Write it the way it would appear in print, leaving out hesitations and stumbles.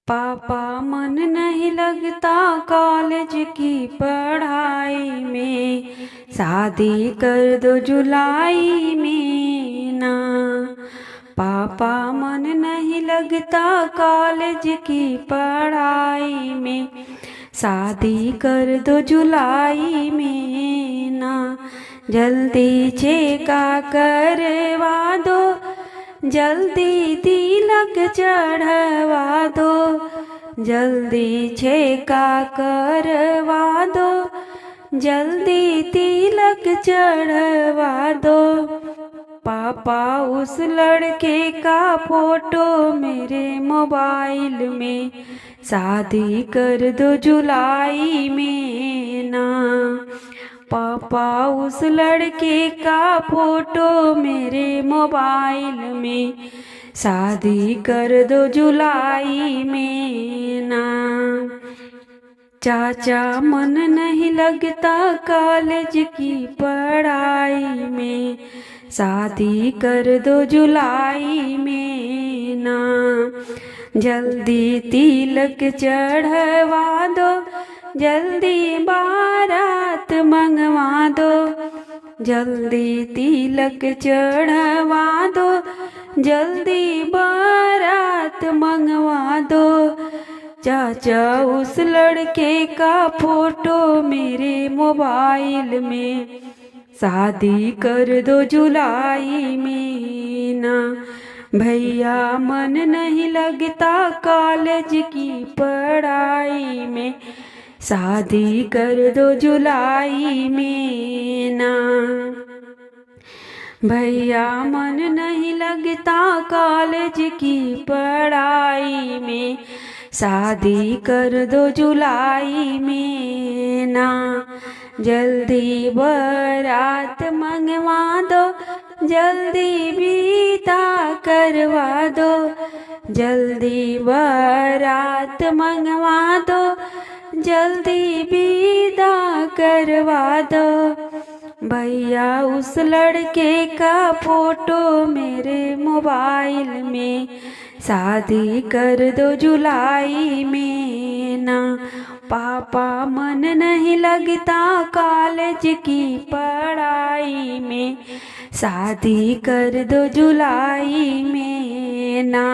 पापा मन नहीं लगता कॉलेज की पढ़ाई में, शादी कर दो जुलाई में ना। पापा मन नहीं लगता कॉलेज की पढ़ाई में, शादी कर दो जुलाई में ना। जल्दी चेका करवा दो, जल्दी तिलक चढ़वा दो, जल्दी छेका करवा दो, जल्दी तिलक चढ़वा दो। पापा उस लड़के का फोटो मेरे मोबाइल में, शादी कर दो जुलाई में ना। पापा उस लड़के का फोटो मेरे मोबाइल में, शादी कर दो जुलाई में ना। चाचा मन नहीं लगता कॉलेज की पढ़ाई में, शादी कर दो जुलाई में ना। जल्दी तिलक चढ़वा दो, जल्दी बारात मंगवा दो, जल्दी तिलक चढ़वा दो, जल्दी बारात मंगवा दो। चाचा उस लड़के का फोटो मेरे मोबाइल में, शादी कर दो जुलाई में ना। भैया मन नहीं लगता कॉलेज की पढ़ाई में, शादी कर दो जुलाई में ना। भैया मन नहीं लगता कॉलेज की पढ़ाई में, शादी कर दो जुलाई में ना। जल्दी बारात मंगवा दो, जल्दी विदा करवा दो, जल्दी बारात मंगवा दो, जल्दी विदा करवा दो। भैया उस लड़के का फोटो मेरे मोबाइल में, शादी कर दो जुलाई में ना। पापा मन नहीं लगता कॉलेज की पढ़ाई में, शादी कर दो जुलाई में ना।